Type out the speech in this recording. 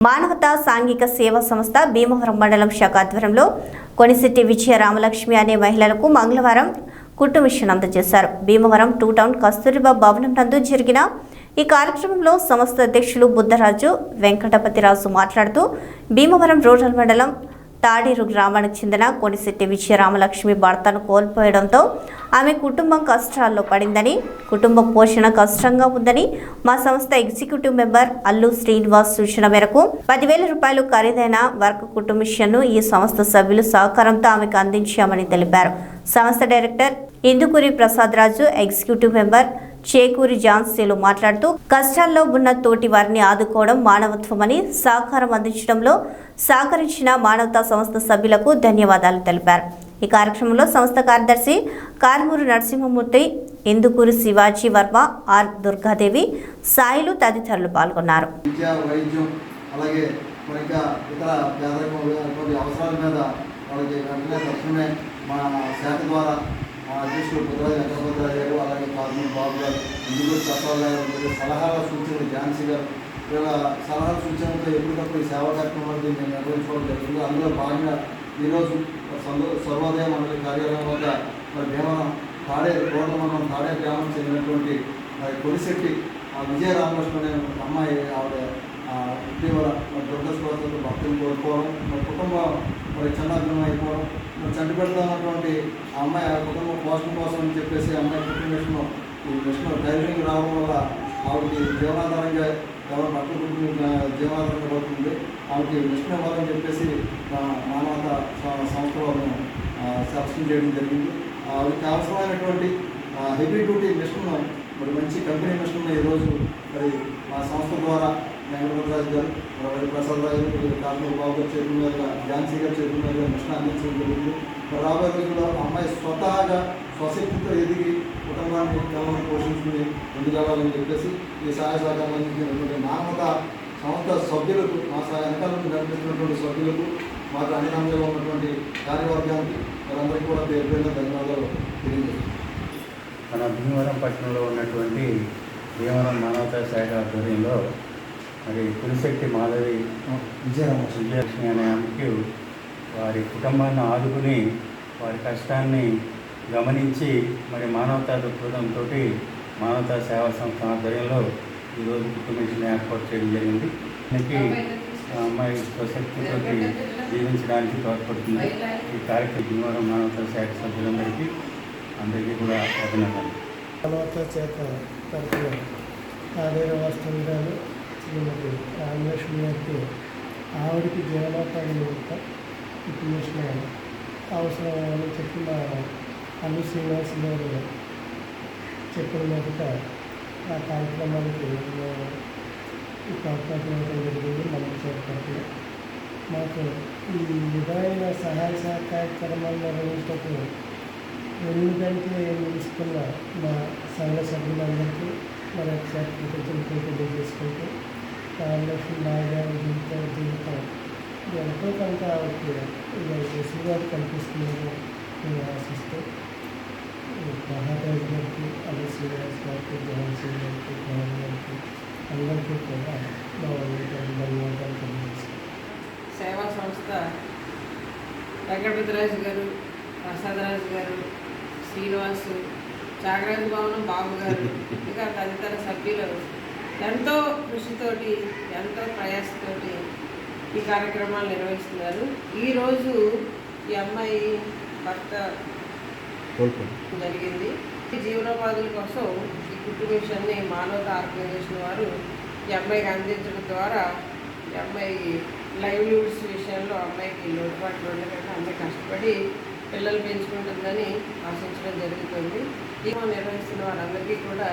మానవతా సాంఘిక సేవా సంస్థ భీమవరం మండలం శాఖ ఆధ్వర్యంలో కొనిశెట్టి విజయ రామలక్ష్మి అనే మహిళలకు మంగళవారం కుట్టు మిషన్ అందజేశారు. భీమవరం 2 టౌన్ కస్తూరిబా భవనం నందు జరిగిన ఈ కార్యక్రమంలో సంస్థ అధ్యక్షులు బుద్ధరాజు వెంకటపతిరాజు మాట్లాడుతూ భీమవరం రూరల్ మండలం తాడేరు గ్రామానికి చెందిన కొనిశెట్టి విజయ రామలక్ష్మి భర్తను కోల్పోయడంతో ఆమె కుటుంబం కష్టాల్లో పడిందని, కుటుంబ పోషణ కష్టంగా ఉందని మా సంస్థ ఎగ్జిక్యూటివ్ మెంబర్ అల్లు శ్రీనివాస్ సూచన మేరకు 10,000 రూపాయలు ఖరీదైన వర్క్ కుట్టు మిషన్ను ఈ సంస్థ సభ్యులు సహకారంతో ఆమెకు అందించామని తెలిపారు. సంస్థ డైరెక్టర్ ఇందుకూరి ప్రసాద్ రాజు, ఎగ్జిక్యూటివ్ మెంబర్ చేకూరి జాన్సీలు మాట్లాడుతూ కష్టాల్లో ఉన్న తోటి వారిని ఆదుకోవడం మానవత్వమని, సహకారం అందించడంలో సహకరించిన మానవతా సంస్థ సభ్యులకు ధన్యవాదాలు తెలిపారు. ఈ కార్యక్రమంలో సంస్థ కార్యదర్శి కార్మూరు నరసింహమూర్తి, ఇందుకూరి శివాజీ వర్మ, ఆర్ దుర్గాదేవి, సాయిలు తదితరులు పాల్గొన్నారు. అధ్యక్షులు బుద్ధరాజు గారు, అలాగే కార్మూరు బాబు గారు, ఇందుకూరి ప్రసాద్ గారు, సలహాల సూచనలు ఝాన్సీ గారు, ఇలా సలహాల సూచనలతో ఎప్పటికప్పుడు సేవా కార్యక్రమాలు మేము నిర్వహించుకోవడం జరుగుతుంది. అందులో భాగంగా ఈరోజు సర్వోదయ మండలి కార్యాలయం వద్ద భీమవరం రోడ్ల మండలం తాడే గ్రామం చెందినటువంటి కొనిశెట్టి విజయ రామలక్ష్మి అనే అమ్మాయి ఆవిడ ఇటీవల దుర్గస్వాతంతో భక్తులు కోరుకోవడం, కుటుంబం చిన్నాభిన్నం అయిపోవడం, చంటిపెడతానటువంటి ఆ అమ్మాయి కుటుంబం పోషణ కోసం అని చెప్పేసి అమ్మాయి కుటుంబ మిషన్ టైలరింగ్ రావడం వల్ల ఆవిడకి జీవనాధారంగా ఎవరు భక్తులు జీవనాధారంగా పడుతుంది. ఆవిడకి మిషన్ ఇవ్వాలని చెప్పేసి మానవతా సంస్థలో సబ్సిడీ చేయడం జరిగింది. ఆవిడకి అవసరమైనటువంటి హెవీ డ్యూటీ మిషన్ మరి మంచి కంపెనీ మిషన్ ఈరోజు మరి మా సంస్థ ద్వారా వెంకటపతిరాజు గారు, ప్రసాద్ రాజు గారు, కార్మూరు బాబు గారు చేతుల మీదుగా, ఝాన్సీ గారు చేతుల మీదుగా మిషన్ అందించడం జరిగింది. రాబోయే రోజుల్లో అమ్మాయి స్వతహాగా స్వశక్తితో ఎదిగి కుటుంబాన్ని పిల్లలను పోషించుకుని ముందుకెళ్ళాలని చెప్పేసి ఈ సహాయ సహకారం అందించినటువంటి మానవతా సంస్థ సభ్యులకు, మా వెనకాల నుంచి నడిపిస్తున్నటువంటి సభ్యులకు, మాకు అన్నిరంగంలో ఉన్నటువంటి కార్యవర్గానికి వారందరికీ కూడా పేరు పేరున ధన్యవాదాలు తెలియజేస్తున్నాం. మన భీమవరం పట్టణంలో ఉన్నటువంటి భీమవరం మానవతా శాఖ ఆధ్వర్యంలో మరి కొనిశెట్టి మాధవి విజయలక్ష్మి అనే ఆమెకు వారి కుటుంబాన్ని ఆదుకుని వారి కష్టాన్ని గమనించి మరి మానవతా దృక్పథంతో మానవతా సేవా సంస్థ ఆధ్వర్యంలో ఈరోజు కుటుంబ మిషన్ ఏర్పాటు చేయడం జరిగింది. దీనికి అమ్మాయి స్వశక్తితో జీవించడానికి తోడ్పడుతుంది. ఈ కార్యక్రమం భీమవరం మానవతా శాఖ సభ్యులందరికీ అందరికీ కూడా అభినందనలు. మానవతా శాఖ తరఫున తాడేరు వాస్తవం గారు శ్రీమతి రామలక్ష్మి గారికి ఆవిడకి జీవనోపాధి నిమిత్తం కుట్టు మిషన్ అవసరమని చెప్పిన అల్లు శ్రీనివాస్ గారు చెప్పిన మీదట ఆ కార్యక్రమానికి ఈ కార్యక్రమం జరిగింది. మండల శాఖ మాకు ఈ విధమైన సహాయ సహకార్యక్రమాలు నిర్వహించినప్పుడు ఎందుకంటే ఇస్తున్న మా సంఘ సభ్యులందరికీ మరి ఒకసారి కృతజ్ఞతలు తెలియజేసుకుంటూ రామలక్ష్మి బాగా జీవితం ఎంతో కొంత వెసులుగా కల్పిస్తుందని నేను ఆశిస్తూ మహారాజు గారికి, అల్లు శ్రీనివాస్ గారికి, ఝాన్సీ గారికి, భారతి గారికి అందరికీ కూడా మా ధన్యవాదాలు తెలియజేస్తాను. సేవా సంస్థ వెంకటపతిరాజు గారు, ప్రసాద్ రాజు గారు, శ్రీనివాసు, త్యాగరాజు భవనం బాబు గారు, ఇంకా తదితర సభ్యులు ఎంతో కృషితోటి, ఎంతో ప్రయాసతోటి ఈ కార్యక్రమాలు నిర్వహిస్తున్నారు. ఈరోజు ఈ అమ్మాయి భర్త జరిగింది. ఈ జీవనోపాధుల కోసం ఈ కుట్టు మిషన్ని మానవతా ఆర్గనైజేషన్ వారు ఈ అమ్మాయికి అందించడం ద్వారా ఈ అమ్మాయి లైవ్లీహుడ్స్ విషయంలో అమ్మాయికి లోటుపాట్లు ఉండకుండా అమ్మాయి కష్టపడి పిల్లలు పెంచుకుంటుందని ఆశించడం జరుగుతుంది. ఈ నిర్వహిస్తున్న వారందరికీ కూడా